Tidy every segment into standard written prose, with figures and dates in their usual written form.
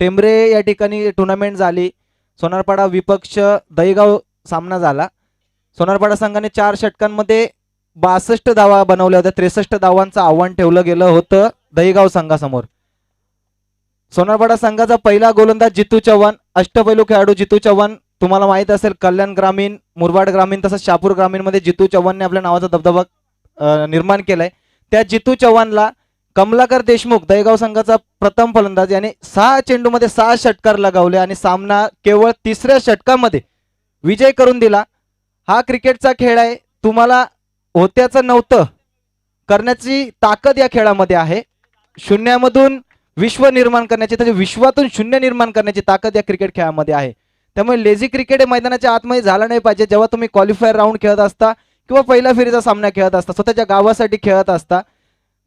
टेंबरे या ठिकाणी टुर्नामेंट झाली. सोनारपाडा विपक्ष दहीगाव सामना झाला. सोनारपाडा संघाने 4 षटकांमध्ये 62 धावा बनवल्या होत्या. 63 धावांचं आव्हान ठेवलं गेलं होतं दहीगाव संघासमोर. सोनारपाडा संघाचा पहिला गोलंदाज जितू चव्हाण, अष्टपैलू खेळाडू जितू चव्हाण. तुम्हाला माहित असेल कल्याण ग्रामीण, मुरबाड ग्रामीण तसंच शहापूर ग्रामीण मध्ये जितू चव्हाणने आपल्या नावाचा दबदबा निर्माण केलाय. त्या जितू चव्हाणला कमलाकर देशमुख दहीगाव संघाचा प्रथम फलंदाज याने 6 चेंडूमध्ये 6 षटकार लगावले आणि सामना केवळ 3ऱ्या षटकामध्ये विजय करून दिला. हा क्रिकेटचा खेळ आहे. तुम्हाला होत्याचं नव्हतं करण्याची ताकद या खेळामध्ये आहे. शून्यामधून विश्व निर्माण करण्याची, म्हणजे विश्वातून शून्य निर्माण करण्याची ताकद या क्रिकेट खेळामध्ये आहे. त्यामुळे लेझी क्रिकेट हे मैदानाच्या आतमध्ये झालं नाही पाहिजे. जेव्हा तुम्ही क्वालिफायर राऊंड खेळत असता किंवा पहिल्या फेरीचा सामना खेळत असता, स्वतःच्या गावासाठी खेळत असता,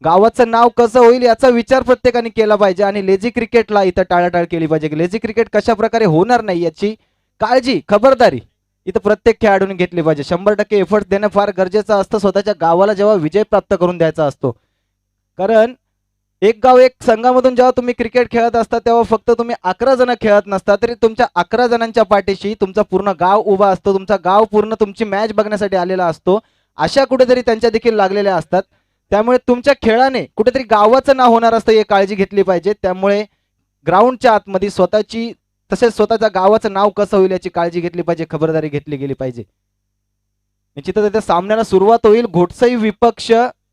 गावाचं नाव कसं होईल याचा विचार प्रत्येकाने केला पाहिजे आणि लेझी क्रिकेटला इथं टाळाटाळ केली पाहिजे. लेझी क्रिकेट कशा प्रकारे होणार नाही याची काळजी, खबरदारी इथं प्रत्येक खेळाडूने घेतली पाहिजे. 100% एफर्ट देणं फार गरजेचं असतं. स्वतःच्या गावाला जेव्हा विजय प्राप्त करून द्यायचा असतो, कारण एक गाव एक संघामधून जेव्हा तुम्ही क्रिकेट खेळत असता तेव्हा फक्त तुम्ही 11 जण खेळत नसता, तरी तुमच्या 11 जणांच्या पाठीशी तुमचा पूर्ण गाव उभा असतो. तुमचा गाव पूर्ण तुमची मॅच बघण्यासाठी आलेला असतो. अशा कुठेतरी त्यांच्या देखील लागलेल्या असतात. त्यामुळे तुमच्या खेळाने कुठेतरी गावाचं नाव होणार असतं, हे काळजी घेतली पाहिजे. त्यामुळे ग्राउंडच्या आतमध्ये स्वतःची तसेच स्वतःच्या गावाचं नाव कसं होईल याची काळजी घेतली पाहिजे, खबरदारी घेतली गेली पाहिजे. निश्चितच त्या सामन्याला सुरुवात होईल. घोटसई विपक्ष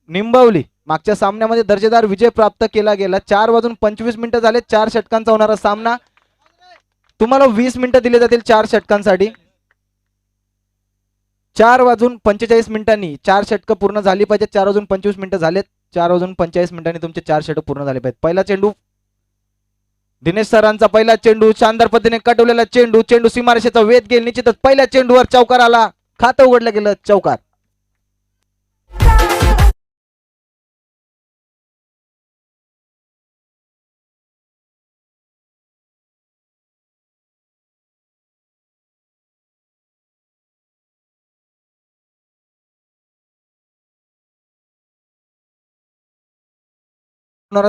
निंबवली. मागच्या सामन्यामध्ये दर्जेदार विजय प्राप्त केला गेला. 4:25 झाले. 4 षटकांचा होणारा सामना. तुम्हाला 20 मिनिटं दिले जातील 4 षटकांसाठी. 4:45 4 षटकं पूर्ण झाली पाहिजे. 4:25 झालेत. 4:45 तुमचे 4 षटक पूर्ण झाले पाहिजेत. पहिला चेंडू दिनेश सरांचा पहिला चेंडू, शानदार पद्धतीने कटवलेला चेंडू. चेंडू सीमारेषेचा वेध घेईल. निश्चितच पहिल्या चेंडूवर चौकार आला. खातं उघडलं गेलं. चौकार.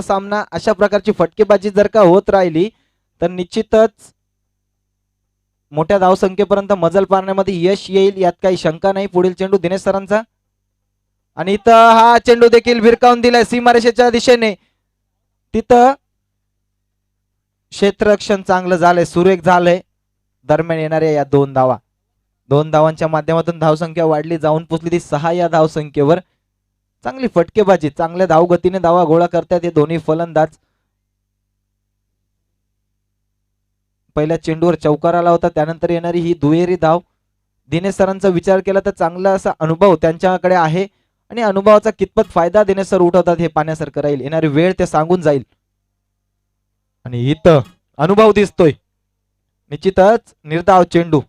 सामना अशा प्रकारची फटकेबाजी जर का होत राहिली तर निश्चितच मोठ्या धावसंख्येपर्यंत मजल पारण्यामध्ये यश येईल, यात काही शंका नाही. पुढील चेंडू दिनेश सरांचा आणि इथं हा चेंडू देखील भिरकावून दिलाय सीमारेषेच्या दिशेने. तिथं क्षेत्ररक्षण चांगलं झालंय, सुरेख झालंय. दरम्यान येणाऱ्या या 2 धावा, 2 धावांच्या माध्यमातून धावसंख्या वाढली, जाऊन पोचली ती 6 या धावसंख्येवर. चांगली फटकेबाजी, चांगल्या धावगतीने धावा गोळा करतात हे दोन्ही फलंदाज. पहिल्या चेंडूवर चौकार आला होता, त्यानंतर येणारी ही दुहेरी धाव. दिनेश सरांचा विचार केला तर चांगला असा अनुभव त्यांच्याकडे आहे आणि अनुभवाचा कितपत फायदा दिनेश सर उठवतात हे पाहण्यासारखं राहील. येणारी वेळ ते सांगून जाईल आणि इथं अनुभव दिसतोय. निश्चितच निर्धाव चेंडू.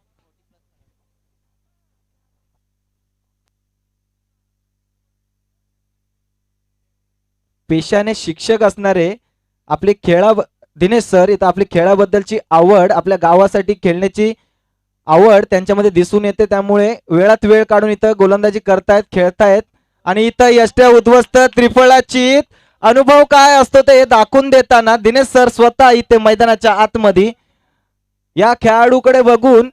पेशाने शिक्षक असणारे आपले दिनेश सर इथं आपली खेळाबद्दलची आवड, आपल्या गावासाठी खेळण्याची आवड त्यांच्यामध्ये दिसून येते. त्यामुळे वेळात वेळ काढून इथं गोलंदाजी करतायत, खेळतायत आणि इथं यष्ट्या उद्ध्वस्त त्रिफळाची अनुभव काय असतो ते दाखवून देताना दिनेश सर स्वतः इथे मैदानाच्या आतमध्ये. या खेळाडूकडे बघून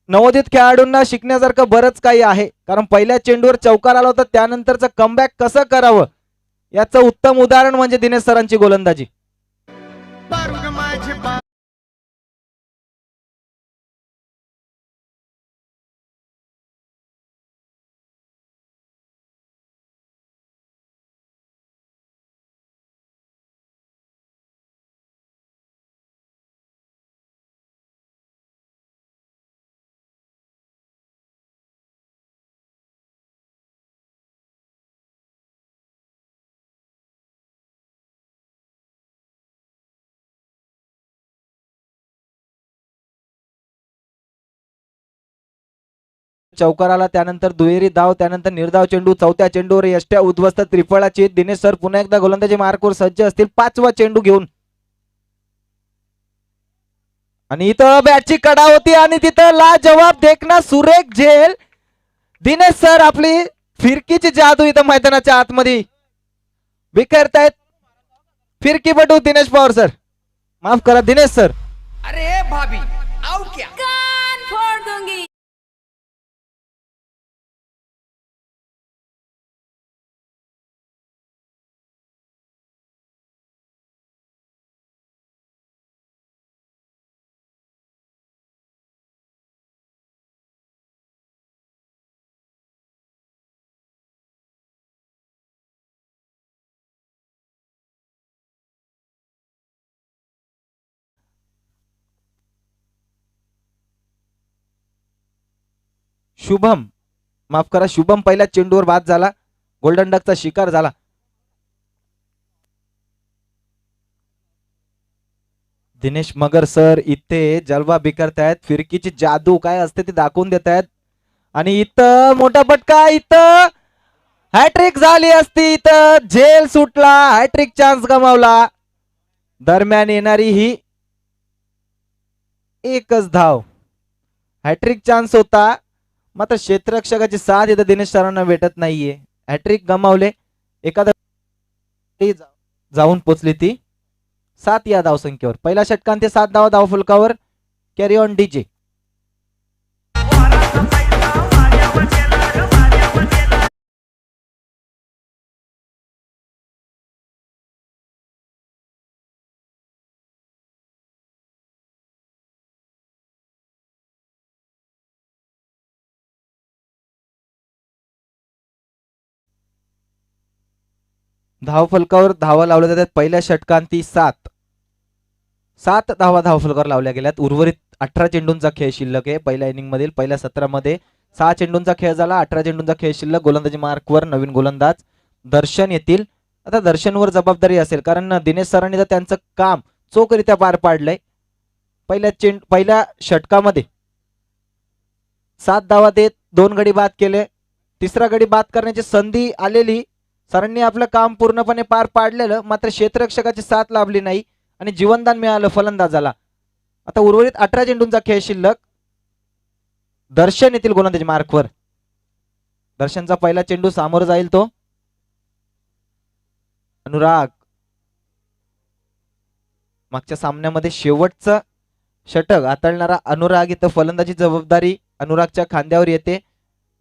नवोदित खेळाडूंना शिकण्यासारखं बरंच काही आहे, कारण पहिल्या चेंडूवर चौकार आला होता, त्यानंतरचं कमबॅक कसं करावं याचं उत्तम उदाहरण म्हणजे दिनेश सरांची गोलंदाजी. चौकार आला, त्यानंतर दुहेरी धाव, त्यानंतर निर्धाव चेंडू. 4थ्या चेंडूवर यष्ट्या उद्ध्वस्त त्रिफळाची. दिनेश सर पुन्हा एकदा गोलंदाजी मार्कवर सज्ज असतील 5वा चेंडू घेऊन. आणि इथं बॅटची कडा होती आणि तिथं लाजवाब देखना सुरेख झेल. दिनेश सर आपली फिरकीची जादू इथं मैदानाच्या आतमध्ये विखरतायत. फिरकीपटू दिनेश पवार सर. माफ करा दिनेश सर. अरे भाभी आओ क्या कान फोड़ दूंगी. शुभम, माफ करा, शुभम पहिल्या चेंडूवर बाद झाला. गोल्डन डकचा शिकार झाला. दिनेश मगर सर इथे जलवा बिकरतायत. फिरकीची जादू काय असते ते दाखवून देत आहेत. आणि इथं मोठा फटका, इथं हॅट्रिक झाली असती, इथं झेल सुटला, हॅट्रिक चान्स गमावला. दरम्यान येणारी ही एकच धाव, हॅट्रिक चान्स होता, मात्र क्षेत्ररक्षकाची साथ इथं दिनेश सरांना भेटत नाहीये. हॅट्रिक गमावले. एखादा जाऊन पोचली ती 7 या धावसंख्येवर. पहिल्या षटकांत 7 धावा धावफलकावर. Carry on DJ. धावफलकावर धावा लावल्या जातात. पहिल्या षटकांती 7 धावा धावफलकावर लावल्या गेल्यात. उर्वरित 18 चेंडूंचा खेळ शिल्लक आहे. पहिल्या इनिंग मधील पहिल्या सत्रामध्ये 6 चेंडूंचा खेळ झाला. 18 चेंडूंचा खेळ शिल्लक. गोलंदाजी मार्कवर नवीन गोलंदाज दर्शन येतील. आता दर्शनवर जबाबदारी असेल, कारण दिनेश सरांनी तर त्यांचं काम चोखरित्या पार पाडलंय. पहिल्या षटकामध्ये 7 धावा देत 2 गडी बाद केले. तिसरा गडी बाद करण्याची संधी आलेली. सरांनी आपलं काम पूर्णपणे पार पाडलेलं, मात्र क्षेत्ररक्षकाची साथ लाभली नाही आणि जीवनदान मिळालं फलंदाजाला. आता उर्वरित 18 चेंडूंचा खेळ शिल्लक. दर्शन येथील गोलंदाजी मार्कवर. दर्शनचा पहिला चेंडू सामोर जाईल तो. अनुराग, मागच्या सामन्यामध्ये शेवटचं षटक हाताळणारा अनुराग, इथं फलंदाजी जबाबदारी अनुरागच्या खांद्यावर येते.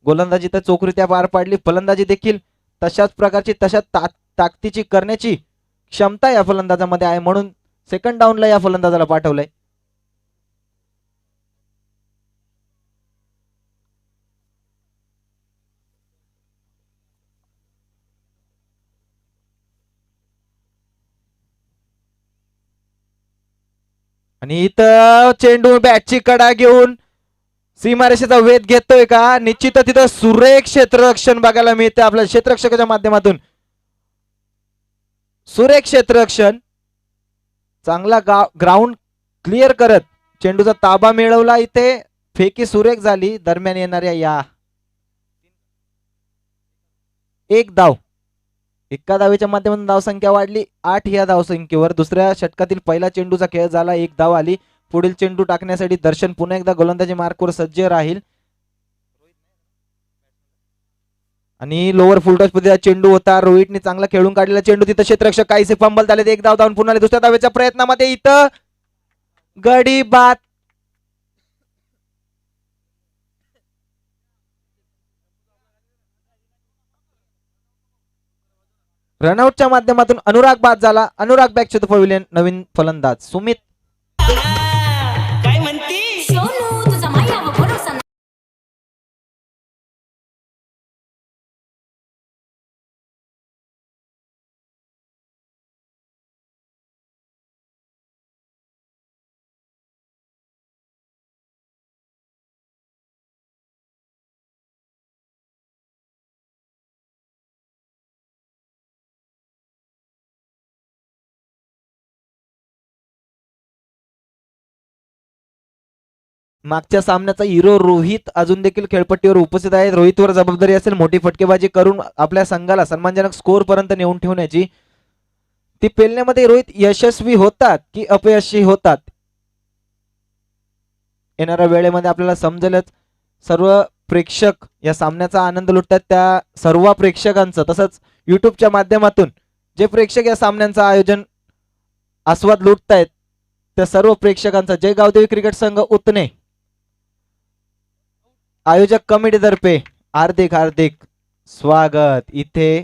गोलंदाजी तर चोखरित्या पार पाडली. फलंदाजी देखील तशाच प्रकारची, तशा ताकदीची करण्याची क्षमता या फलंदाजामध्ये आहे, म्हणून सेकंड डाऊनला या फलंदाजाला पाठवलंय. आणि इथं चेंडू बॅटची कडा घेऊन सीमारेषेचा वेध घेतोय का? निश्चितच तिथं सुरेख क्षेत्ररक्षण बघायला मिळते आपल्या क्षेत्ररक्षकाच्या माध्यमातून. सुरेख क्षेत्ररक्षण, चांगला ग्राउंड क्लिअर करत चेंडूचा ताबा मिळवला. इथे फेकी सुरेख झाली. दरम्यान येणाऱ्या या एक धाव, एका धावेच्या माध्यमातून धावसंख्या वाढली 8 या धावसंख्येवर. दुसऱ्या षटकातील पहिला चेंडूचा खेळ झाला. 1 धाव आली. पुढील चेंडू टाकण्यासाठी दर्शन पुन्हा एकदा गोलंदाजी मार्कवर सज्ज राहील. आणि लोअर फुलटॉस मध्ये चेंडू होता. रोहितने चांगला खेळून काढलेला चेंडू. तिथं क्षेत्ररक्षक काहीसे फंबल झाले. 1 धाव धावून पुन्हा दुसऱ्या धावेच्या प्रयत्नामध्ये इथं गडी बाद. रनआउटच्या माध्यमातून अनुराग बाद झाला. Anurag back to the pavilion. नवीन फलंदाज सुमित. काय म्हणती सोनू तुझा मायावर भरोसा नाही. मागच्या सामन्याचा हिरो रोहित अजून देखील खेळपट्टीवर उपस्थित आहे. रोहितवर जबाबदारी असेल मोठी फटकेबाजी करून आपल्या संघाला सन्मानजनक स्कोर पर्यंत नेऊन ठेवण्याची. ती पेलण्यामध्ये रोहित यशस्वी होतात की अपयशी होतात, येणाऱ्या वेळेमध्ये आपल्याला समजेलच. सर्व प्रेक्षक या सामन्याचा आनंद लुटतात. त्या सर्व प्रेक्षकांचं, तसंच युट्यूबच्या माध्यमातून जे प्रेक्षक या सामन्यांचं आयोजन आस्वाद लुटतायत, त्या सर्व प्रेक्षकांचा जय गावदेवी क्रिकेट संघ उतने आयोजक कमिटीतर्फे हार्दिक हार्दिक स्वागत. इथे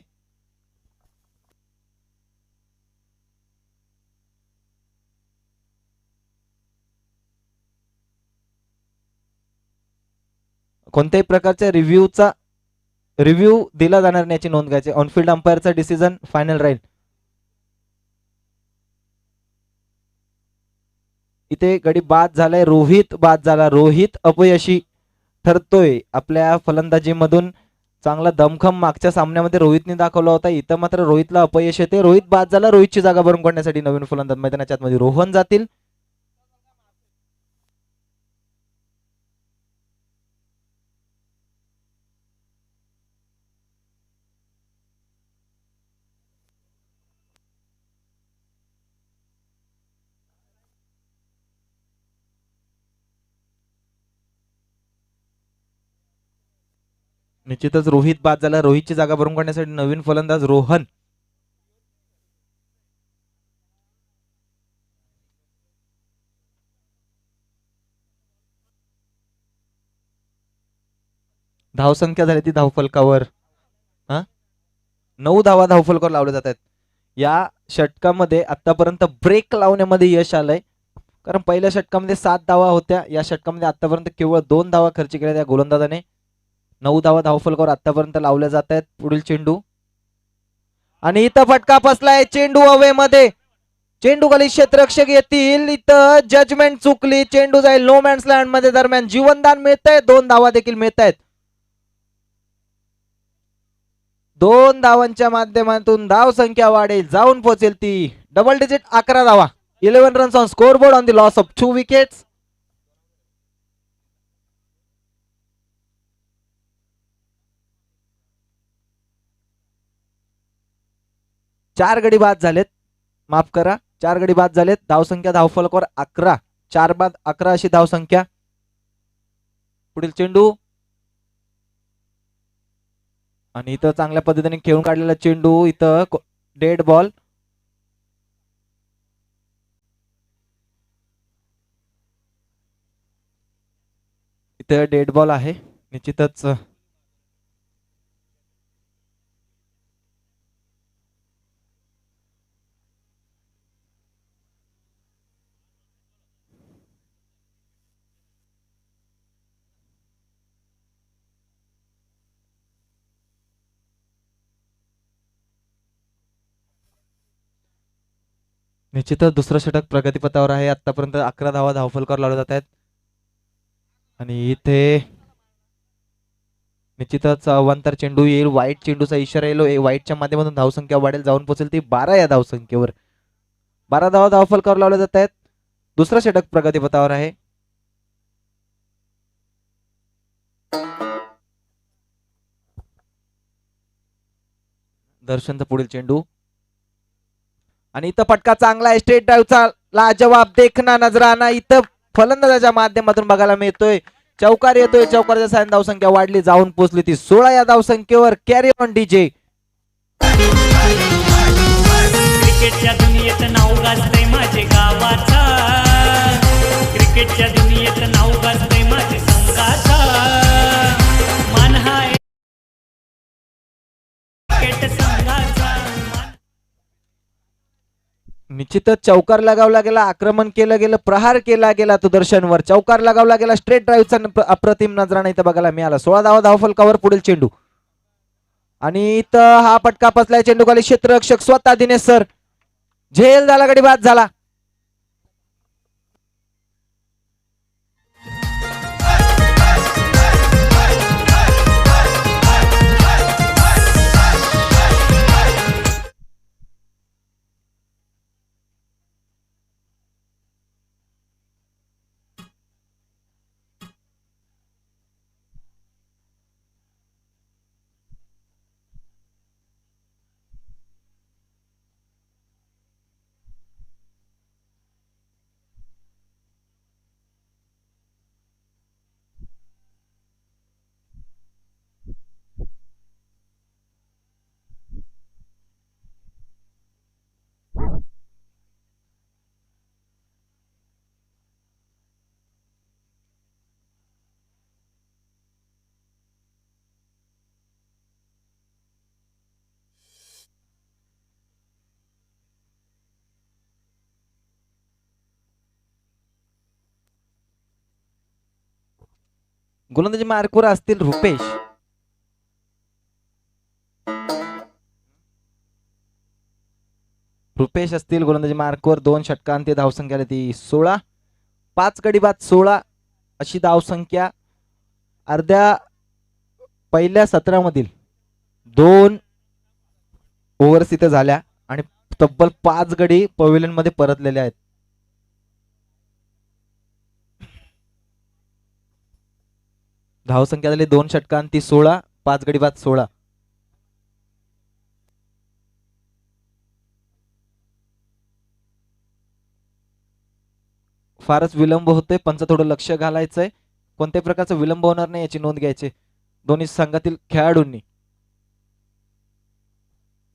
कोणत्याही प्रकारच्या रिव्ह्यू दिला जाणार नाही याची नोंद घ्यायची. ऑनफिल्ड अंपायरचा डिसिजन फायनल राहील. इथे गडी बाद झालाय, रोहित बाद झाला. रोहित अपयशी ठरतोय. आपल्या फलंदाजीमधून चांगला दमखम मागच्या सामन्यामध्ये रोहितने दाखवला होता. इथं मात्र रोहितला अपयश येते. रोहित बाद झाला. रोहितची जागा भरून काढण्यासाठी नवीन फलंदाज मैदानाच्या आतमध्ये रोहन जातील. निश्चितच रोहित बाद झाला. रोहितची जागा भरून काढण्यासाठी नवीन फलंदाज रोहन. धावसंख्या झाली ती धावफलकावर 9 धावा धावफलकावर लावल्या जात आहेत. या षटकामध्ये आतापर्यंत ब्रेक लावण्यामध्ये यश आलंय. कारण पहिल्या षटकामध्ये 7 धावा होत्या. या षटकामध्ये आतापर्यंत केवळ 2 धावा खर्च केल्या त्या गोलंदाजाने. 9 धावा धावफलकावर आतापर्यंत लावल्या जात आहेत. पुढील चेंडू आणि इथं फटका बसलाय. चेंडू हवेमध्ये. चेंडू खाली क्षेत्ररक्षक येतील. इथं जजमेंट चुकली. चेंडू जाईल नो मॅन्स लँड मध्ये. दरम्यान जीवनदान मिळतंय. 2 धावा देखील मिळत आहेत. 2 धावांच्या माध्यमातून धाव संख्या वाढेल. जाऊन पोहोचेल ती डबल डिजिट 11 धावा. 11 runs on score board on the loss of 2 wickets. चार गडी बाद झालेत. माफ करा, 4 गडी बाद झालेत. धावसंख्या धावफलकावर 11. 4 बाद 11 अशी धावसंख्या. पुढील चेंडू आणि इथं चांगल्या पद्धतीने खेळून काढलेला चेंडू. इथं डेड बॉल. इथं डेड बॉल आहे. निश्चितच निश्चितच दुसरं षटक प्रगतीपथावर आहे. आतापर्यंत 11 धावा धावफलकावर लावल्या जात आहेत. आणि इथे निश्चितच अवांतर चेंडू येईल. वाईट चेंडूचा इशारा येईल. वाईटच्या माध्यमातून धावसंख्या वाढेल. जाऊन पोहोचेल ती 12 या धावसंख्येवर. 12 धावा धावफलकावर लावल्या जात आहेत. दुसरं षटक प्रगतीपथावर आहे. दर्शनचा पुढील चेंडू आणि इथं फटका चांगला आहे. स्ट्रेट ड्राईव्हचा लाजवाब देखना नजराना इथं फलंदाजाच्या माध्यमातून बघायला मिळतोय. चौकार येतोय. चौकारच्या साहाय्याने धावसंख्या वाढली. जाऊन पोहोचली ती 16 या धावसंख्येवर. Carry on DJ. क्रिकेटच्या दुनियेत नाव गाजतंय माझे गावाचा. क्रिकेटच्या दुनियेत नाव गाजतंय माझे संघाचा. मान हाय क्रिकेट संघाचा. निश्चितच चौकार लगावला गेला. आक्रमण केलं गेलं. प्रहार केला गेला तो दर्शनवर. चौकार लगावला गेला. स्ट्रेट ड्राईव्हचा अप्रतिम नजराणा इथं बघायला मिळाला. 16 धावा धावफलकावर. पुढील चेंडू आणि इथं हा फटका बसलाय. चेंडू खाली क्षेत्ररक्षक स्वतः दिनेश सर. झेल झाला. गडी बाद झाला. गोलंदाजी मार्कवर असतील रुपेश. रुपेश असतील गोलंदाजी मार्कवर. 2 षटकांती धावसंख्या आली ती 16. 5 गडी बाद 16 अशी धावसंख्या अर्ध्या पहिल्या सत्रामधील 2 ओव्हर्स इथे झाल्या आणि तब्बल 5 गडी पवेलियन मध्ये परतलेले आहेत. धावसंख्या झाली 2 षटकांती 16. 5 गडी बाद 16. फारच विलंब होतोय. पंच थोडं लक्ष घालायचंय. कोणत्याही प्रकारचा विलंब होणार नाही याची नोंद घ्यायची दोन्ही संघातील खेळाडूंनी.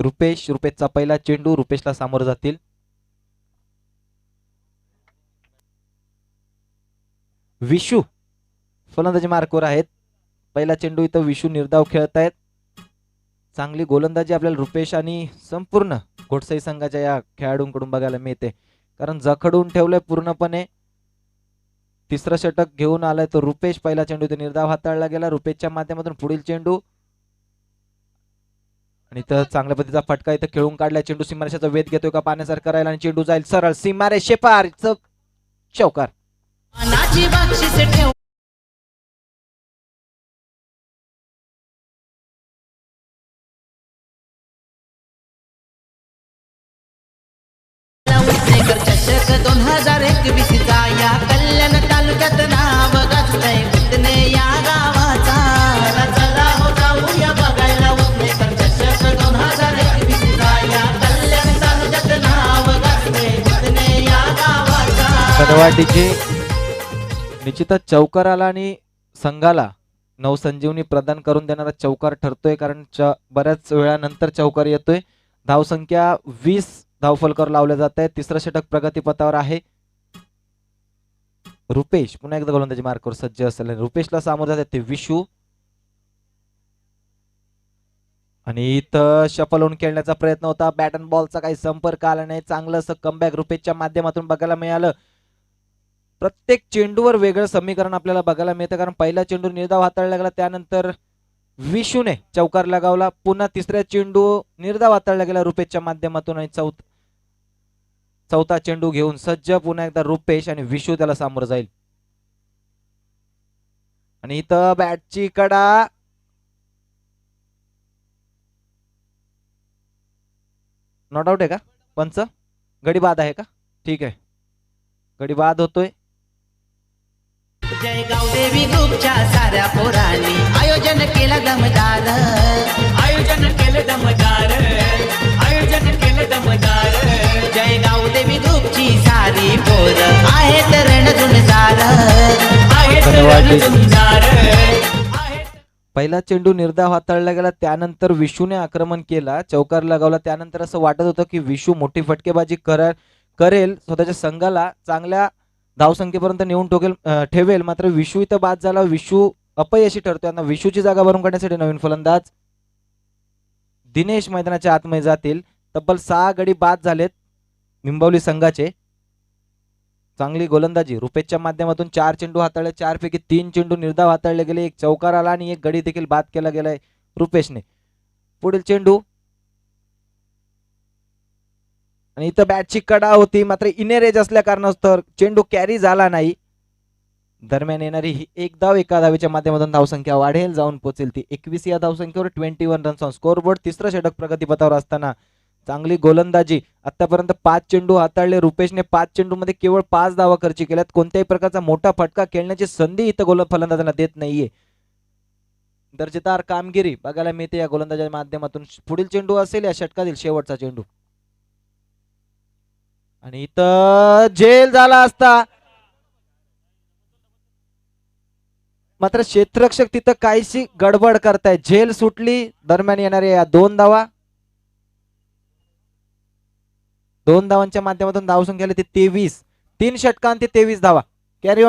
रुपेशचा पहिला चेंडू. रुपेशला सामोरं जातील. विशू फलंदाजी मार्कवर आहेत. पहिला चेंडू इथं विशू निर्धाव खेळत आहेत. चांगली गोलंदाजी आपल्याला रुपेश आणि संपूर्ण घोडसाई संघाच्या या खेळाडूंकडून बघायला मिळते. कारण जखडून ठेवलंय पूर्णपणे. तिसरं षटक घेऊन आलाय तो रुपेश. पहिला चेंडू इथे निर्धाव हाताळला गेला. रुपेशच्या माध्यमातून पुढील चेंडू आणि इथं चांगल्या पद्धतीचा फटका इथं खेळून काढलाय. चेंडू सीमारेषेचा वेध घेतोय का पाण्यासारखं करायला आणि चेंडू जाईल सरळ सीमारेषे पार. चौकार. चषक 2021 चा या कल्याण तालुक्यात नाव गाजतंय उतने या गावाचा. चला चला हो जाऊया बघायला उतनेकर चषक 2021 चा या कल्याण तालुक्यात नाव गाजतंय उतने या गावाचा. कदवाडीचे निश्चितच चौकार आला आणि संघाला नवसंजीवनी प्रदान करून देणारा चौकार ठरतोय. कारण बऱ्याच वेळानंतर चौकार येतोय. धावसंख्या 20 धावफलकावर लावले जात आहे. तिसरं षटक प्रगतीपथावर आहे. रुपेश पुन्हा एकदा गोलंदाजी मार्कवर सज्ज असेल. रुपेशला सामोरं जातात ते विशू आणि इथं शफल होऊन खेळण्याचा प्रयत्न होता. बॅट अँड बॉलचा काही संपर्क आला नाही. चांगलं असं कमबॅक रुपेशच्या माध्यमातून बघायला मिळालं. प्रत्येक चेंडूवर वेगळं समीकरण आपल्याला बघायला मिळतं. कारण पहिला चेंडू निर्धाव हाताळला गेला त्यानंतर विशूने चौकार लगावला. पुन्हा तिसऱ्या चेंडू निर्धाव हाताळला गेला रुपेशच्या माध्यमातून आणि चौथा चेंडू घेऊन सज्ज पुन्हा एकदा रुपेश आणि विशू त्याला सामोरं जाईल. आणि इथं बॅटची कडा नॉट आउट आहे का पंच? गडी बाद आहे का? ठीक आहे गडी बाद होतोय. जय गावदेवी ग्रुपच्या साऱ्या पोरांनी आयोजन केलं दमदार. आयोजन केलं दमदार. आयोजन केलं दमदार. जय गावदेवी ग्रुपची सारी पोर आहेत रणझुंजार. आहेत रणझुंजार. पहिला चेंडू निर्धाव हाताळला गेला त्यानंतर विशूने आक्रमण केला. चौकार लगावला. त्यानंतर असं वाटत होतं की विशू मोठी फटकेबाजी करेल स्वतःच्या संघाला चांगल्या धावसंख्येपर्यंत नेऊन ठेवेल. मात्र विशू इथं बाद झाला. विशू अपयशी ठरतोय. आता विशूची जागा भरून काढण्यासाठी नवीन फलंदाज दिनेश मैदानाच्या आतमध्ये जातील. तब्बल 6 गडी बाद झालेत निंबवली संघाचे. चांगली गोलंदाजी रुपेशच्या माध्यमातून 4 चेंडू हाताळले. 4 पैकी 3 चेंडू निर्धाव हाताळले गेले. एक चौकार आला आणि एक गडी देखील बाद केला गेलाय रुपेशने. पुढील चेंडू आणि इथं बॅटची कडा होती मात्र इनर एज असल्या कारणास्तव चेंडू कॅरी झाला नाही. दरम्यान येणारी ही एक धाव एका धावेच्या माध्यमातून धावसंख्या वाढेल जाऊन पोहोचेल ती 21 या धावसंख्येवर 21 रन्स ऑन स्कोरबोर्ड. तिसरं षटक प्रगतीपथावर असताना चांगली गोलंदाजी. आतापर्यंत 5 चेंडू हाताळले रुपेशने. 5 चेंडू मध्ये केवळ 5 धावा खर्च केल्यात. कोणत्याही प्रकारचा मोठा फटका खेळण्याची संधी इथं फलंदाजांना देत नाहीये. दर्जेदार कामगिरी बघायला मिळते या गोलंदाजाच्या माध्यमातून. पुढील चेंडू असेल या षटकातील शेवटचा चेंडू आणि इथं झेल झाला असता मात्र क्षेत्ररक्षक तिथं काहीशी गडबड करताय. झेल सुटली. दरम्यान येणाऱ्या या 2 धावा. 2 धावांच्या माध्यमातून धावसंख्या आली ती 23. 3 षटकांती 23 धावा. कॅरी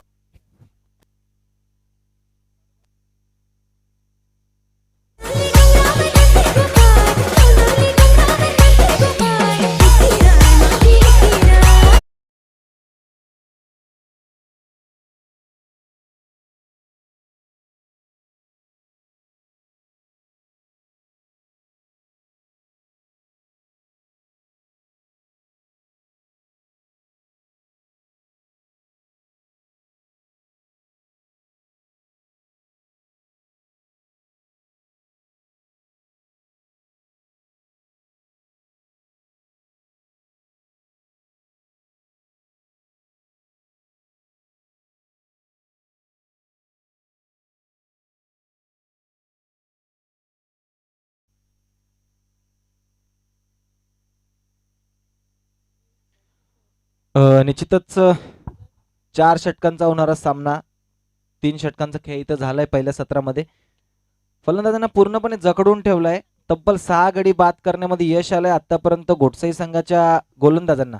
निश्चितच 4 षटकांचा होणारा सामना 3 षटकांचा खेळ इथं झालाय पहिल्या सत्रामध्ये. फलंदाजांना पूर्णपणे जखडून ठेवलाय. तब्बल 6 गडी बाद करण्यामध्ये यश आलंय आतापर्यंत घोटसाई संघाच्या गोलंदाजांना.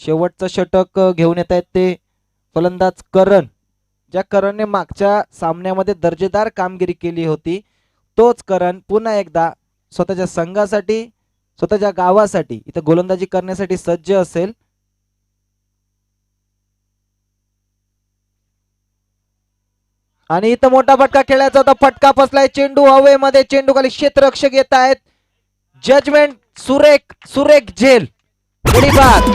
शेवटचं षटक घेऊन येत आहेत ते फलंदाज करण. ज्या करणने मागच्या सामन्यामध्ये दर्जेदार कामगिरी केली होती तोच करण पुन्हा एकदा स्वतःच्या संघासाठी स्वतःच्या गावासाठी इथं गोलंदाजी करण्यासाठी सज्ज असेल. आणि इथं मोठा फटका खेळायचा होता. फटका फसलाय. चेंडू हवेमध्ये. चेंडू खाली क्षेत्ररक्षक येत आहेत. जजमेंट सुरेख सुरेख झेल गडी बाद.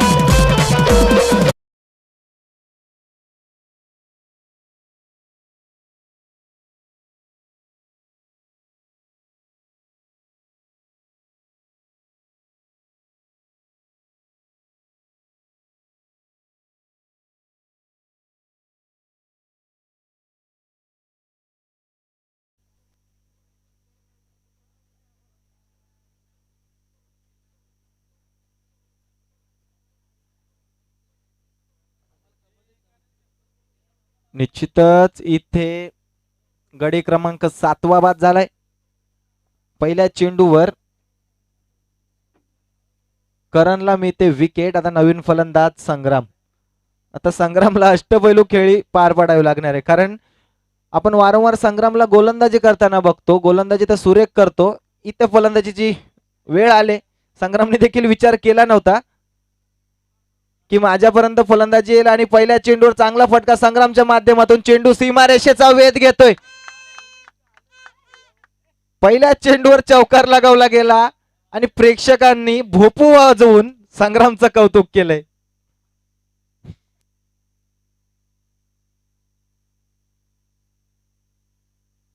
निश्चितच इथे गडी क्रमांक 7वा बाद झालाय. पहिल्या चेंडूवर करणला मिळते विकेट. आता नवीन फलंदाज संग्राम. आता संग्रामला अष्टपैलू खेळी पार पाडावी लागणार आहे, कारण आपण वारंवार संग्रामला गोलंदाजी करताना बघतो. गोलंदाजी तर सुरेख करतो. इथे फलंदाजीची वेळ आले. संग्रामने देखील विचार केला नव्हता की माझ्यापर्यंत फलंदाजी येईल आणि पहिल्या चेंडूवर चांगला फटका संग्रामच्या माध्यमातून. चेंडू सीमारेषेचा वेध घेतोय. पहिल्या चेंडूवर चौकार लगावला गेला आणि प्रेक्षकांनी भोपू वाजवून संग्रामचं कौतुक केलंय.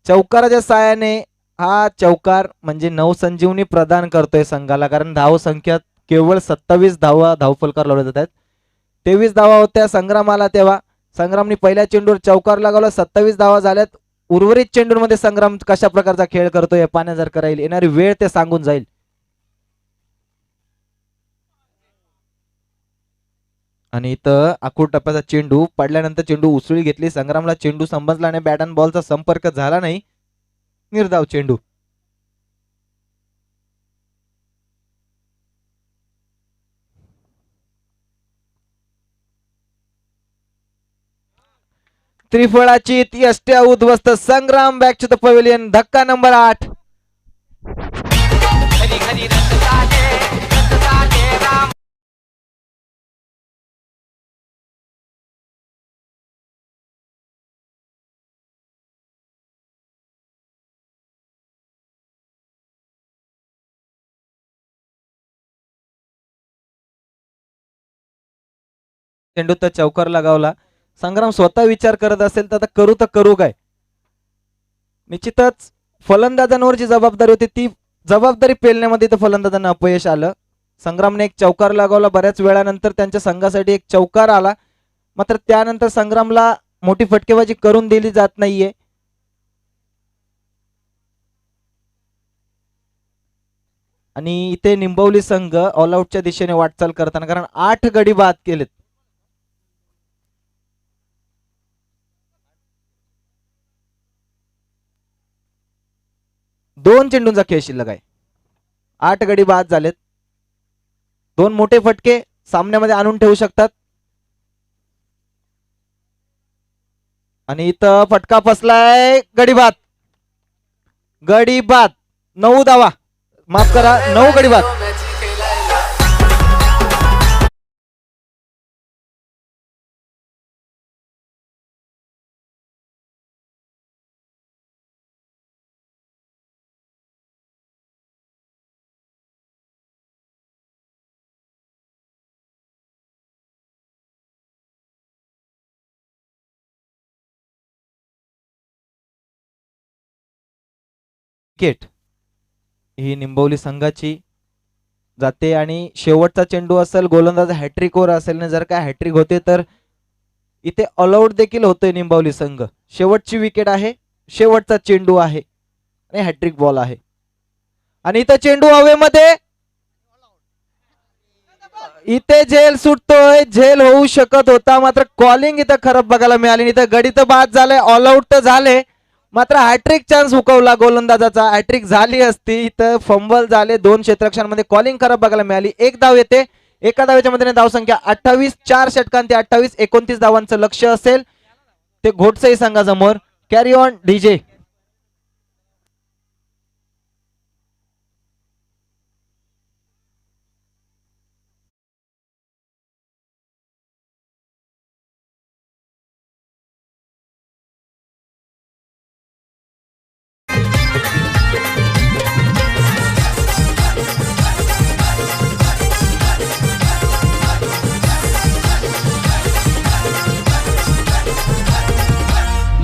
चौकाराच्या साहाय्याने हा चौकार म्हणजे नवसंजीवनी प्रदान करतोय संघाला, कारण धाव संख्या केवळ 27 धावफलकार लावले जात आहेत. 23 धावा होत्या संग्रामाला तेव्हा. संग्रामने पहिल्या चेंडूवर चौकार लगावला. 27 धावा झाल्यात. उर्वरित चेंडूंमध्ये संग्राम कशा प्रकारचा खेळ करतोय पाण्या जर करायला येणारी वेळ ते सांगून जाईल. आणि इथं आखूड टप्प्याचा चेंडू पडल्यानंतर चेंडू उसळी घेतली. संग्रामला चेंडू समजला आणि बॅट अँड बॉलचा संपर्क झाला नाही. निर्धाव चेंडू. त्रिफळाची ती अष्ट्या उद्ध्वस्त. संग्राम बॅक टू द पवेलियन. धक्का नंबर 8. चेंडू तर चौकार लगावला. संग्राम स्वतः विचार करत असेल तर आता करू काय. निश्चितच फलंदाजांवर जी जबाबदारी होती ती जबाबदारी पेलण्यामध्ये तर फलंदाजांना अपयश आलं. संग्रामने एक चौकार लगावला. बऱ्याच वेळानंतर त्यांच्या संघासाठी एक चौकार आला. मात्र त्यानंतर संग्रामला मोठी फटकेबाजी करून दिली जात नाहीये. आणि इथे निंबवली संघ ऑल आउटच्या दिशेने वाटचाल करताना, कारण 8 गडी बाद केलेत. दोन चेंडूंचा खेळ शिल्लक आहे. 8 गडी बाद झालेत. 2 मोठे फटके सामन्यामध्ये आणून ठेवू शकतात. आणि इथं फटका फसलाय. गडी बाद. 9 धावा. माफ करा, 9 गडी बाद. विकेट ही निंबवली संघाची जाते. आणि शेवटचा चेंडू असेल, गोलंदाज हॅट्रिक वर असेल ना, जर काय हॅट्रिक होते तर इथे ऑल आउट देखील होतोय निंबवली संघ. शेवटची विकेट आहे, शेवटचा चेंडू आहे आणि हॅट्रिक बॉल आहे. आणि इथं चेंडू हवेमध्ये. इथे झेल सुटतोय, झेल होऊ शकत होता, मात्र कॉलिंग इथं खराब बघायला मिळाली. इथं गडी तर बाद झालंय, ऑल आउट तर झाले, मात्र हॅट्रिक चान्स हुकवला गोलंदाजाचा. हॅट्रिक झाली असती. इथं फंबल झाले, 2 क्षेत्ररक्षणांमध्ये कॉलिंग खराब बघायला मिळाली. एक धाव येते, एका धावेच्या मदतीने धावसंख्या 28. 4 षटकांती 28. 29 धावांचं लक्ष असेल ते घोटसई संघासमोर. Carry on DJ.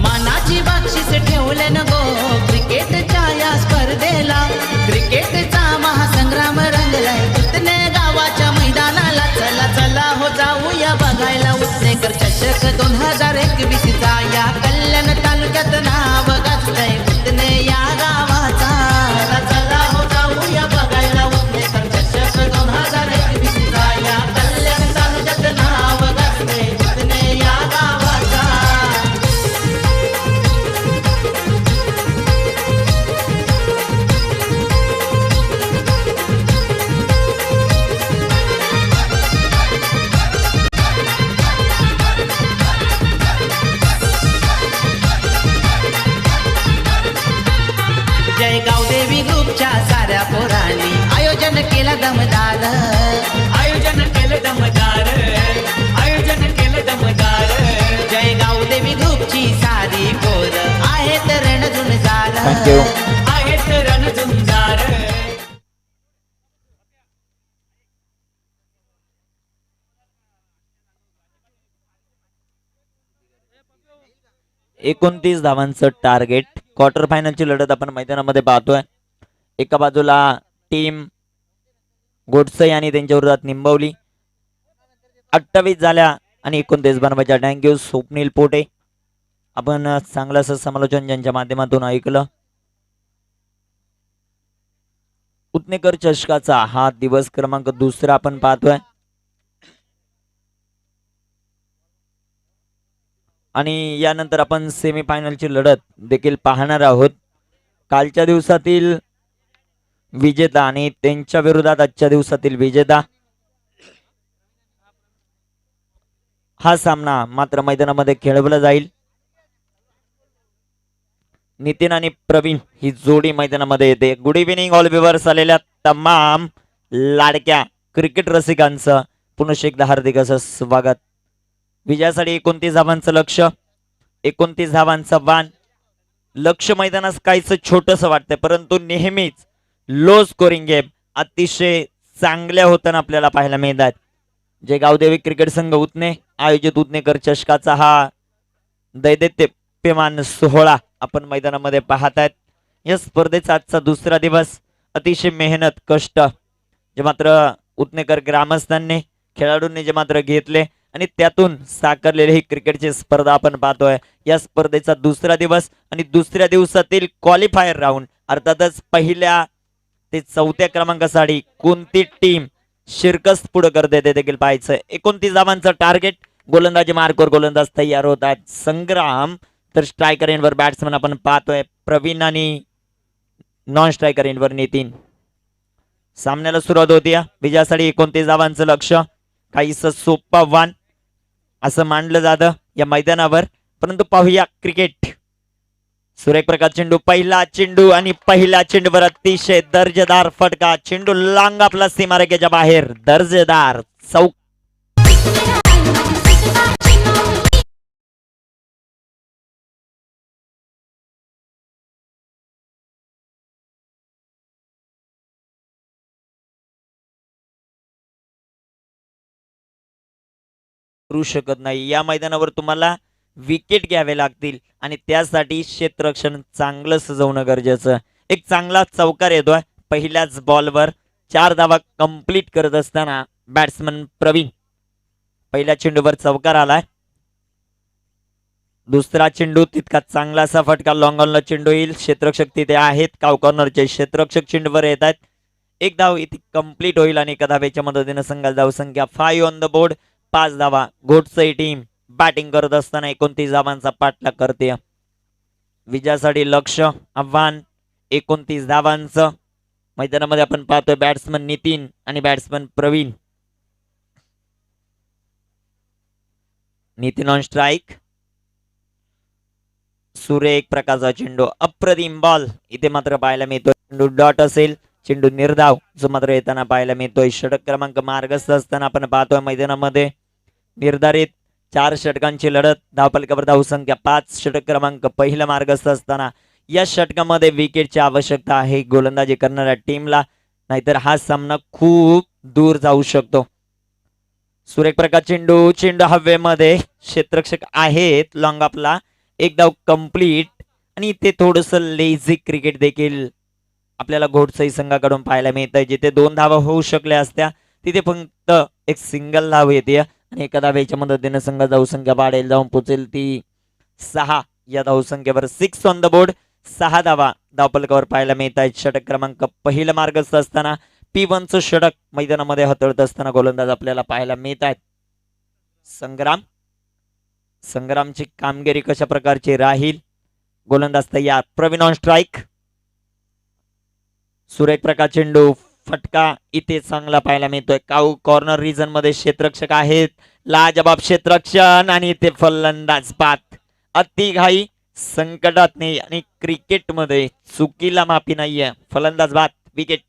मानाची बक्षीस ठेवले न गो क्रिकेटच्या या स्पर्धेला. क्रिकेटचा महासंग्राम रंगलाय उतने गावाच्या मैदानाला. चला चला हो जाऊया बघायला उतनेकर चषक 2021 चा. या कल्याण तालुक्यात नाव गाजतंय उतने या गावाचा. चला चला हो जाऊया बघायला उतनेकर चषक 2021 चा. या कल्याण तालुक्यात नाव गाजतंय उतने या गावाचा. जय गावदेवी ग्रुपच्या साऱ्या पोरांनी आयोजन केलं दमदार. आयोजन केलं दमदार, आयोजन केलं दमदार. जय गावदेवी ग्रुपची सारी पोर आहेत रणझुंजार. थँक्यू. आहेत रणझुंजार. 29 धावांचं टार्गेट. क्वार्टर फायनलची लढत आपण मैदानामध्ये पाहतोय. एका बाजूला टीम गोडसे आणि त्यांच्या विरोधात निंबवली. 28 झाल्या आणि 29 बनवायच्या. थँक्यू स्वप्नील पोटे. आपण चांगलं असं समालोचन ज्यांच्या माध्यमातून ऐकलं. उतनेकर चषकाचा हा दिवस क्रमांक 2 आपण पाहतोय. आणि यानंतर आपण सेमीफायनलची लढत देखील पाहणार आहोत. कालच्या दिवसातील विजेता आणि त्यांच्या विरोधात आजच्या दिवसातील विजेता. हा सामना मात्र मैदानामध्ये खेळवला जाईल. नितीन आणि प्रवीण ही जोडी मैदानामध्ये येते. Good evening all viewers. आलेल्या तमाम लाडक्या क्रिकेट रसिकांचं पुन्हा एकदा हार्दिक असं स्वागत. विजयासाठी 29 धावांचं लक्ष, 29 धावांचा बाण. लक्ष मैदानात काहीच छोटस वाटतंय, परंतु नेहमीच लो स्कोरिंग गेम अतिशय चांगल्या होताना आपल्याला पाहायला मिळतात. जे गावदेवी क्रिकेट संघ उतने आयोजित उतनेकर चषकाचा हा दैदिप्यमान सोहळा आपण मैदानामध्ये पाहतायत. या स्पर्धेचा आजचा 2रा दिवस. अतिशय मेहनत कष्ट जे मात्र उतनेकर ग्रामस्थांनी खेळाडूंनी जे मात्र घेतले आणि त्यातून साकारलेली ही क्रिकेटची स्पर्धा आपण पाहतोय. या स्पर्धेचा 2रा दिवस आणि 2ऱ्या दिवसातील क्वालिफायर राऊंड. अर्थातच पहिल्या ते 4थ्या क्रमांकासाठी कोणती टीम शिरकस पुढे करते ते देखील पाहायचं. 29 धावांचं टार्गेट. गोलंदाजी मार्कवर गोलंदाज तयार होत आहेत. संग्राम तर स्ट्रायकर एंडवर बॅट्समन आपण पाहतोय. प्रवीण आणि नॉन स्ट्रायकर एंडवर नितीन. सामन्याला सुरुवात होती. विजयासाठी 29 धावांचं लक्ष. काहीस सोपा वान असं मानलं जातं या मैदानावर, परंतु पाहूया क्रिकेट. सुरेख प्रकार चेंडू. पहिला चेंडू आणि पहिल्या चेंडूवर अतिशय दर्जेदार फटका. चेंडू लांग आपला सीमारेषेच्या बाहेर. दर्जेदार चौक. करू शकत नाही. या मैदानावर तुम्हाला विकेट घ्यावे लागतील आणि त्यासाठी क्षेत्ररक्षण चांगलं सजवणं गरजेचं. एक चांगला चौकार येतोय पहिल्याच बॉलवर. 4 धावा कंप्लीट करत असताना बॅट्समन प्रवीण पहिल्या चेंडूवर चौकार आलाय. दुसरा चेंडू तितका चांगला असा फटका. लॉंग ऑनला चेंडू येईल. क्षेत्ररक्षक तिथे आहेत. काव कॉर्नरचे क्षेत्ररक्षक चेंडूवर येत आहेत. एक धाव इथे कंप्लीट होईल आणि एका धावेच्या मदतीने संघाला धावसंख्या 5 ऑन द बोर्ड. 5 धावा. घोटसई टीम बॅटिंग करत असताना 29 धावांचा पाठलाग करते. विजयासाठी लक्ष आव्हान 29 धावांचं. मैदानामध्ये आपण पाहतोय बॅट्समन नितीन आणि batsman Praveen. Nitin on strike. सूर्य एक प्रकारचा चेंडू अप्रतिम बॉल इथे मात्र पाहायला मिळतोय. चेंडू डॉट असेल. चेंडू निर्धाव जो मात्र येताना पाहायला मिळतोय. षटक क्रमांक मार्गस्थ असताना आपण पाहतोय मैदानामध्ये निर्धारित 4 षटकांची लढत. धावफलकावर धावसंख्या 5. षटक क्रमांक पहिला मार्गस्थ असताना या षटकामध्ये विकेटची आवश्यकता आहे गोलंदाजी करणाऱ्या टीमला, नाहीतर हा सामना खूप दूर जाऊ शकतो. सुरेख प्रकार चेंडू. चेंडू हवेमध्ये. क्षेत्ररक्षक आहेत लॉंग आपला. एक धाव कंप्लीट आणि ते थोडस लेझी क्रिकेट देखील आपल्याला घोटसई संघाकडून पाहायला मिळत आहे. जिथे 2 धावा होऊ शकल्या असत्या तिथे फक्त एक सिंगल धाव येते आणि एका धावेच्या मदतीने संघ धावसंख्या वाढेल, जाऊन पोहोचेल ती 6. या धावसंख्येवर 6 ऑन द बोर्ड. 6 धावा धावफलकावर पाहायला मिळत आहेत. षटक क्रमांक पहिला मार्गस्थ असताना P1चं षटक मैदानामध्ये हाताळत असताना गोलंदाज आपल्याला पाहायला मिळत आहेत. संग्रामची कामगिरी कशा प्रकारची राहील. गोलंदाज तयार. Praveen on strike. सुरेख प्रकार चेंडू. फटका इथे चांगला पाहायला मिळतोय. काऊ कॉर्नर रिजन मध्ये क्षेत्ररक्षक आहेत. लाजबाब क्षेत्ररक्षण आणि इथे फलंदाज बाद. अति घाई संकटात नाही आणि क्रिकेट मध्ये चुकीला माफी नाहीये. फलंदाज बाद. विकेट.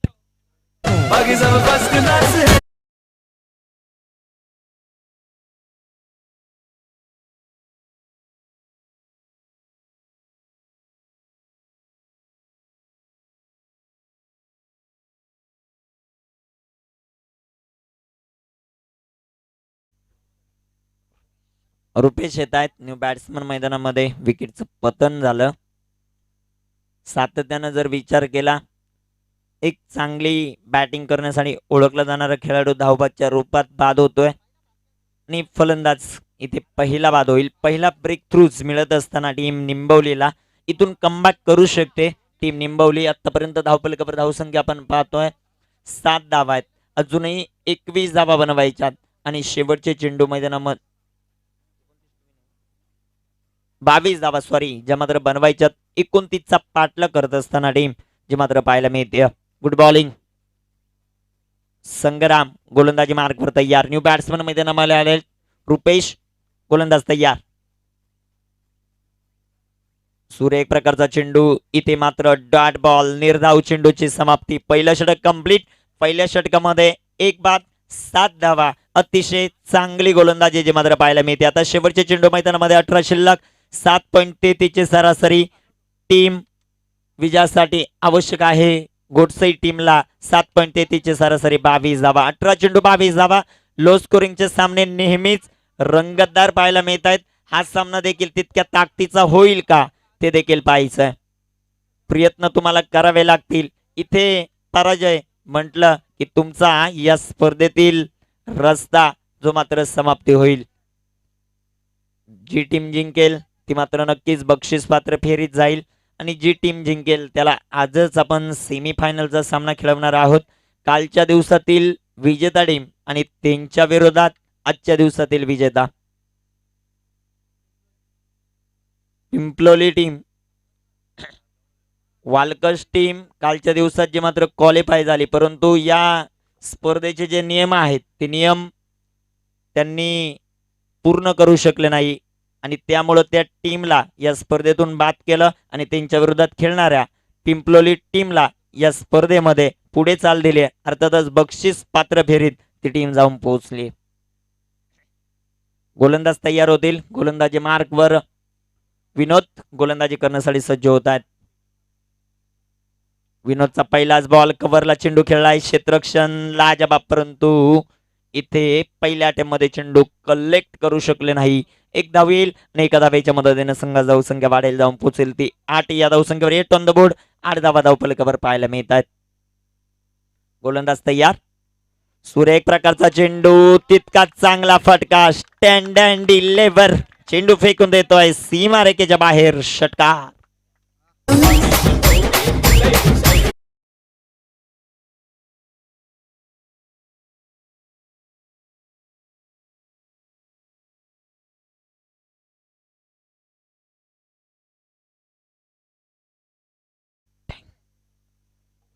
रुपेश येत आहेत न्यू बॅट्समन मैदानामध्ये. विकेटचं पतन झालं. सातत्यानं जर विचार केला, एक चांगली बॅटिंग करण्यासाठी ओळखला जाणारा खेळाडू धावबादच्या रूपात बाद होतोय आणि फलंदाज इथे पहिला बाद होईल. पहिला ब्रेक थ्रूज मिळत असताना टीम निंबवलीला इथून कमबॅक करू शकते. टीम निंबवली आतापर्यंत धावफलकावर धावसंख्या आपण पाहतोय 7 धावा आहेत. अजूनही 21 धावा बनवायच्यात आणि शेवटचे चेंडू मैदानामध्ये 22 धावा ज्या मात्र बनवायच्यात. 29चा पाठलाग करत असताना टीम जे मात्र पाहायला मिळते. Good bowling. संग्राम गोलंदाजी मार्कवर तयार. न्यू बॅट्समन मैदानामध्ये आले. रुपेश गोलंदाज तयार. सूर्य एक प्रकारचा चेंडू इथे मात्र डॉट बॉल. निर्धाव चेंडूची समाप्ती. पहिलं षटक कंप्लीट. पहिल्या षटकामध्ये 1 बाद 7 धावा. अतिशय चांगली गोलंदाजी जे मात्र पाहायला मिळते. आता शेवटचे चेंडू मैदानामध्ये 18 शिल्लक. 7.33 सरासरी. टीम विजयासाठी आवश्यक आहे. घोटसई टीमला 7.33 सरासरी. 22 धावा. 18 चेंडू 22 धावा. लो स्कोरिंगचे सामने नेहमीच रंगतदार पाहायला मिळत आहेत. हा सामना देखील तितक्या ताकदीचा होईल का ते देखील पाहायचंय. प्रयत्न तुम्हाला करावे लागतील. इथे पराजय म्हटलं की तुमचा या स्पर्धेतील रस्ता जो मात्र समाप्ती होईल. जी टीम जिंकेल ती मात्र नक्कीच बक्षीस पात्र फेरीत जाईल आणि जी टीम जिंकेल त्याला आजच आपण सेमीफायनलचा सामना खेळवणार आहोत. कालच्या दिवसातील विजेता टीम आणि त्यांच्या विरोधात आजच्या दिवसातील विजेता. पिंपलोली टीम वालकस टीम कालच्या दिवसात जे मात्र क्वालिफाय झाली, परंतु या स्पर्धेचे जे नियम आहेत ते नियम त्यांनी पूर्ण करू शकले नाही आणि त्यामुळे त्या टीमला या स्पर्धेतून बाद केलं आणि त्यांच्या विरोधात खेळणाऱ्या पिंपलोली टीमला या स्पर्धेमध्ये पुढे चाल दिली. अर्थातच बक्षीस पात्र फेरीत ती टीम जाऊन पोहोचली. गोलंदाज तयार होतील. गोलंदाजी मार्कवर विनोद गोलंदाजी करण्यासाठी सज्ज होत आहेत. विनोदचा पहिलाच बॉल. कव्हरला चेंडू खेळलाय. क्षेत्ररक्षण लाजबाब, परंतु इथे पहिल्या अटेम्प्टमध्ये चेंडू कलेक्ट करू शकले नाही. 1 धाव येईल आणि एका धावेच्या मदतीने संघाची धावसंख्या वाढेल, जाऊन पोहोचेल ती 8. या धावसंख्येवर 8 ऑन द बोर्ड. 8 धावा धावफलकावर पाहायला मिळत आहेत. गोलंदाज तयार. सूर्य एक प्रकारचा चेंडू. तितकाच चांगला फटका. Stand and deliver. चेंडू फेकून देतोय सीमारेषेच्या बाहेर. षटकार.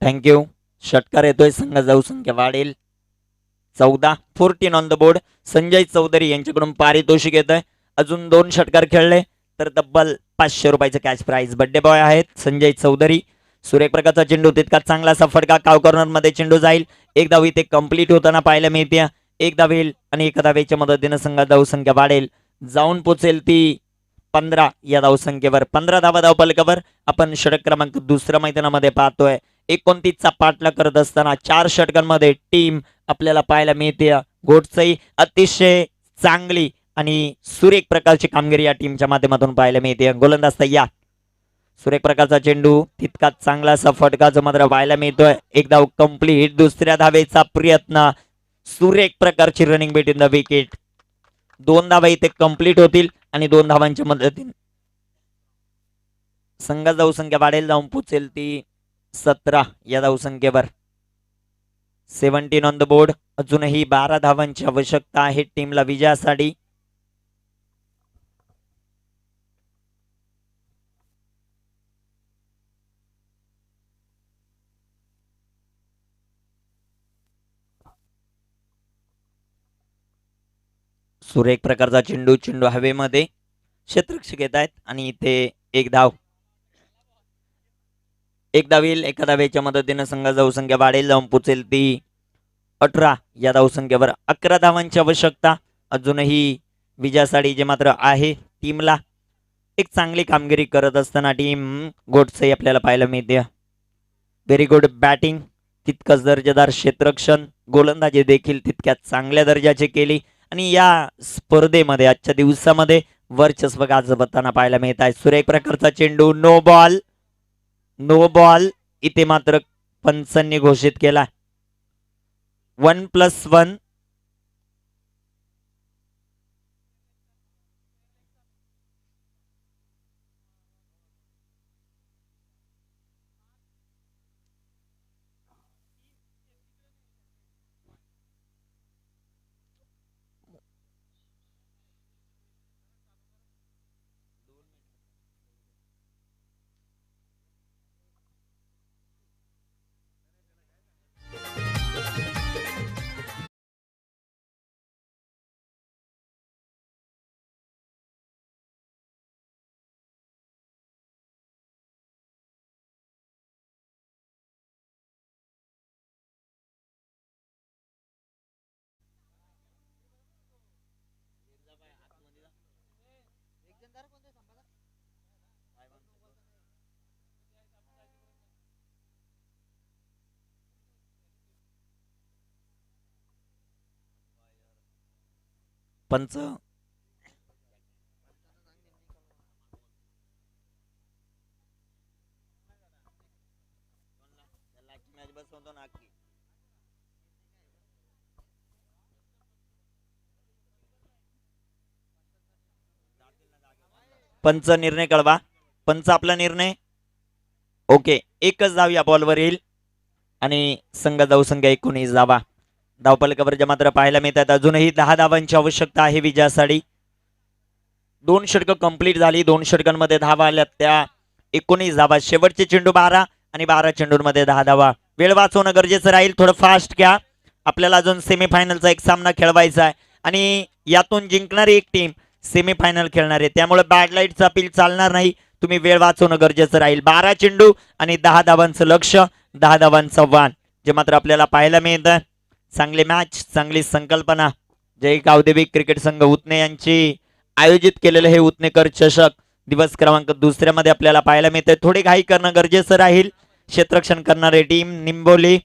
थँक्यू. षटकार येतोय, संघ जाऊ संख्या वाढेल 14. 14 on the board. Sanjay Chaudhary यांच्याकडून पारितोषिक येत आहे. अजून 2 षटकार खेळले तर तब्बल 500 रुपयाचं कॅश प्राइज. बड्डे बॉय आहेत संजय चौधरी. सुरेख प्रकारचा चेंडू तितका चांगला असा फटका. काव कॉर्नर मध्ये चेंडू जाईल. एक धाव इथे कंप्लीट होताना पाहायला मिळते. एक धाव येईल आणि एका धावेच्या मदतीने संघात धावसंख्या वाढेल. जाऊन पोचेल ती 15 या धावसंख्येवर. 15 धावा धावफलकावर आपण षटक क्रमांक दुसऱ्या मैदानामध्ये पाहतोय. 29चा पाठलाग करत असताना 4 षटकांमध्ये टीम आपल्याला पाहायला मिळते. गोडसई अतिशय चांगली आणि सुरेख प्रकारची कामगिरी या टीमच्या माध्यमातून पाहायला मिळते. गोलंदाज तयार. सुरेख प्रकारचा चेंडू तितकाच चांगला असा फटका जो मात्र पाहायला मिळतोय. एक धाव कंप्लीट. दुसऱ्या धावेचा प्रयत्न. सुरेख प्रकारची रनिंग बिटवीन द विकेट. 2 धावा इथे कंप्लीट होतील आणि 2 धावांच्या मदतीने संघात धावसंख्या वाढेल. जाऊन पोचेल ती 17 या धावसंख्येवर. 17 ऑन द बोर्ड. अजूनही 12 धावांची आवश्यकता आहे टीमला विजयासाठी. सुरेख प्रकारचा चेंडू. चेंडू हवेमध्ये. क्षेत्ररक्षक येत आहेत आणि इथे एक धाव. एक धाव येईल. एका धावेच्या मदतीने संघाची धावसंख्या वाढेल. जाऊन पोचेल ती 18 या धावसंख्येवर. 11 धावांची आवश्यकता अजूनही विजयासाठी जे मात्र आहे टीमला. एक चांगली कामगिरी करत असताना टीम गोडसे आपल्याला पाहायला मिळते. Very good batting. तितकंच दर्जेदार क्षेत्ररक्षण. गोलंदाजी देखील तितक्याच चांगल्या दर्जाची केली आणि या स्पर्धेमध्ये आजच्या दिवसामध्ये वर्चस्व गाजवताना पाहायला मिळत आहे. सुरेख प्रकारचा चेंडू. No ball. नो बॉल इथे मात्र पंचांनी घोषित केला. 1+1. पंच पंच निर्णय कळवा. पंच आपला निर्णय. ओके. एकच धाव या बॉलवर येईल आणि संघ धावसंख्या 19 धावा. धावफलकावर जे मात्र पाहायला मिळतात. अजूनही 10 धावांची आवश्यकता आहे विजयासाठी. 2 षटकं कंप्लीट झाली. 2 षटकांमध्ये धावा आल्या त्या 19 धावा. शेवटचे चेंडू 12 आणि 12 चेंडूंमध्ये 10 धावा. वेळ वाचवणं गरजेचं राहील. थोडं फास्ट घ्या. आपल्याला अजून सेमीफायनलचा एक सामना खेळवायचा आहे आणि यातून जिंकणारी एक टीम सेमीफायनल खेळणार आहे. त्यामुळे बॅड लाईटचा अपील चालणार नाही. तुम्ही वेळ वाचवणं गरजेचं राहील. 12 चेंडू आणि 10 धावांचं लक्ष. 10 धावांचं वाण जे मात्र आपल्याला पाहायला मिळतं. चांगली मॅच, चांगली संकल्पना. जय गावदेवी क्रिकेट संघ उतने यांची आयोजित केलेलं हे उतनेकर चषक दिवस क्रमांक दुसऱ्यामध्ये आपल्याला पाहायला मिळते. थोडी घाई करणं गरजेचं राहील. क्षेत्ररक्षण करणारे टीम निंबोली.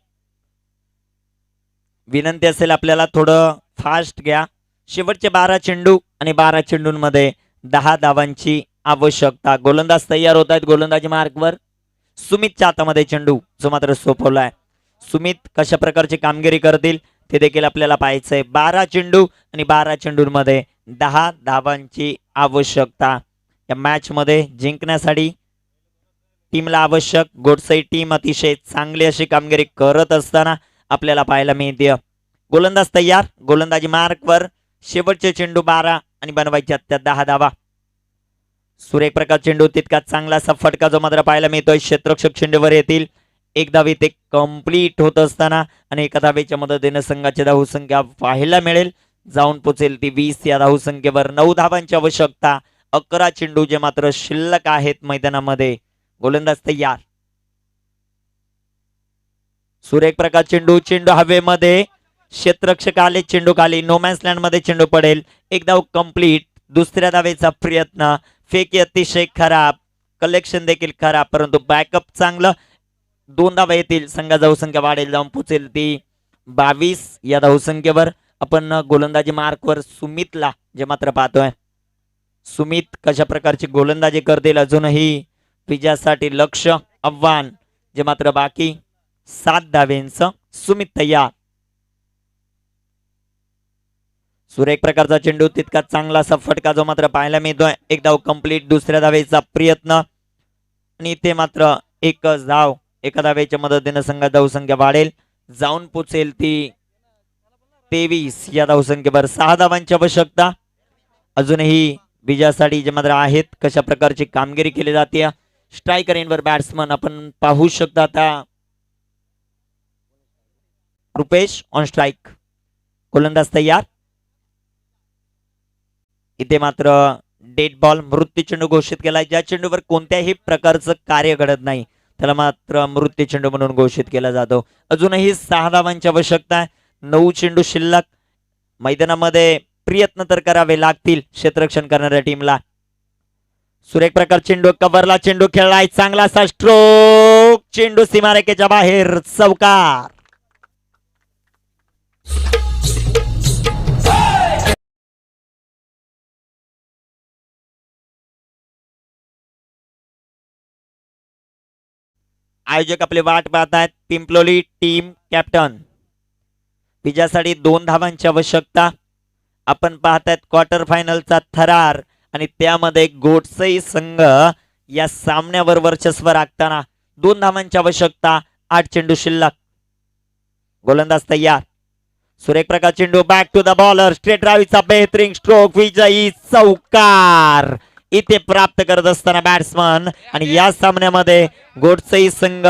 विनंती असेल आपल्याला थोडं फास्ट घ्या. शेवटचे 12 चेंडू आणि 12 चेंडूंमध्ये 10 धावांची आवश्यकता. गोलंदाज तयार होत आहेत. गोलंदाजी मार्कवर. सुमितच्या हातामध्ये चेंडू जो मात्र सोपवलाय. सुमित कशा प्रकारची कामगिरी करतील ते देखील आपल्याला पाहायचंय. 12 चेंडू आणि 12 चेंडूंमध्ये 10 धावांची आवश्यकता. या मॅच मध्ये जिंकण्यासाठी टीमला आवश्यक. गोडसई टीम अतिशय चांगली अशी कामगिरी करत असताना आपल्याला पाहायला मिळते. गोलंदाज तयार. गोलंदाजी मार्कवर. शेवटचे चेंडू 12 आणि बनवायच्या त्या 10 धावा. सुरेख प्रकार चेंडू तितका चांगला असा फटका जो मात्र पाहायला मिळतोय. क्षेत्ररक्षक चेंडूवर येतील. एक धाव इथे कंप्लीट होत असताना आणि एका धावेच्या मदतीने संघाची धावसंख्या पाहायला मिळेल, जाऊन पोचेल ती 20 या धावसंख्येवर. 9 धावांची आवश्यकता, 11 चेंडू जे मात्र शिल्लक आहेत मैदानामध्ये. गोलंदाज तयार. सुरेख प्रकार चेंडू, चेंडू हवेमध्ये, क्षेत्ररक्षक आले, चेंडू खाली, नोमॅन्स लँड मध्ये चेंडू पडेल. एक धाव कंप्लीट. दुसऱ्या धावेचा प्रयत्न, फेक अतिशय खराब, कलेक्शन देखील खराब, परंतु बॅकअप चांगलं. 2 धावा येतील, संघाची धावसंख्या वाढेल, जाऊन पोचेल ती 22 या धावसंख्येवर. आपण गोलंदाजी मार्कवर सुमितला जे मात्र पाहतोय. सुमित कशा प्रकारची गोलंदाजी करतील, अजूनही विजयासाठी लक्ष आव्हान जे मात्र बाकी. 7 धावेंचं सुमित तयार. सुरेख प्रकारचा चेंडू, तितका चांगला असा फटका जो मात्र पाहायला मिळतोय. एक धाव कंप्लीट. दुसऱ्या धावेचा प्रयत्न आणि ते मात्र एकच धाव. एका धावेच्या मदतीने संघाची धावसंख्या वाढेल, जाऊन पोचेल ती 23 या धावसंख्येवर. 6 धावांची आवश्यकता. अजूनही विजयासाठी जे मात्र आहेत, कशा प्रकारची कामगिरी केली जाते. स्ट्रायकर एंडवर बॅट्समन आपण पाहू शकता. आता रुपेश ऑन स्ट्राईक. गोलंदाज तयार. इथे मात्र डेड बॉल, मृत्यू चेंडू घोषित केलाय. ज्या चेंडूवर कोणत्याही प्रकारचं कार्य घडत नाही त्याला मात्र मृत्यू चेंडू म्हणून घोषित केला जातो. अजूनही 6 धावांची आवश्यकता आहे. 9 चेंडू शिल्लक. मैदानामध्ये प्रयत्न तर करावे लागतील क्षेत्ररक्षण करणाऱ्या टीमला. सुरेख प्रकार चेंडू, कव्हरला चेंडू खेळलाय, चांगला असा स्ट्रोक, चेंडू सीमारेषेच्या बाहेर, चौकार. आयोजक आपले वाट पाहतायत. Pimploli team captain. विजयासाठी 2 धावांची आवश्यकता. आपण पाहतायत क्वार्टर फायनलचा थरार आणि त्यामध्ये गोडसई संघ या सामन्यावर वर्चस्व राखताना 2 धावांची आवश्यकता. 8 चेंडू शिल्लक. गोलंदाज तयार. सुरेख प्रकार चेंडू, back to the bowler, straight ड्राईव्हचा बेहतरीन स्ट्रोक, विजयी चौकार इथे प्राप्त करत असताना बॅट्समन. आणि या सामन्यामध्ये गोडसई संघ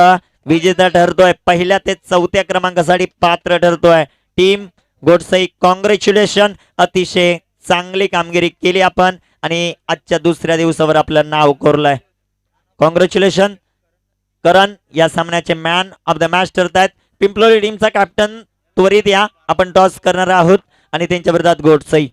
विजेता ठरतोय. पहिल्या ते 4थ्या क्रमांकासाठी पात्र ठरतोय. Team गोडसई, congratulation. अतिशय चांगली कामगिरी केली आपण आणि आजच्या दुसऱ्या दिवसावर आपलं नाव कोरलंय. कॉंग्रॅच्युलेशन. करण या सामन्याचे मॅन ऑफ द मॅच ठरतायत. पिंपलोली टीमचा कॅप्टन त्वरित या, आपण टॉस करणार आहोत आणि त्यांच्या विरोधात गोडसई.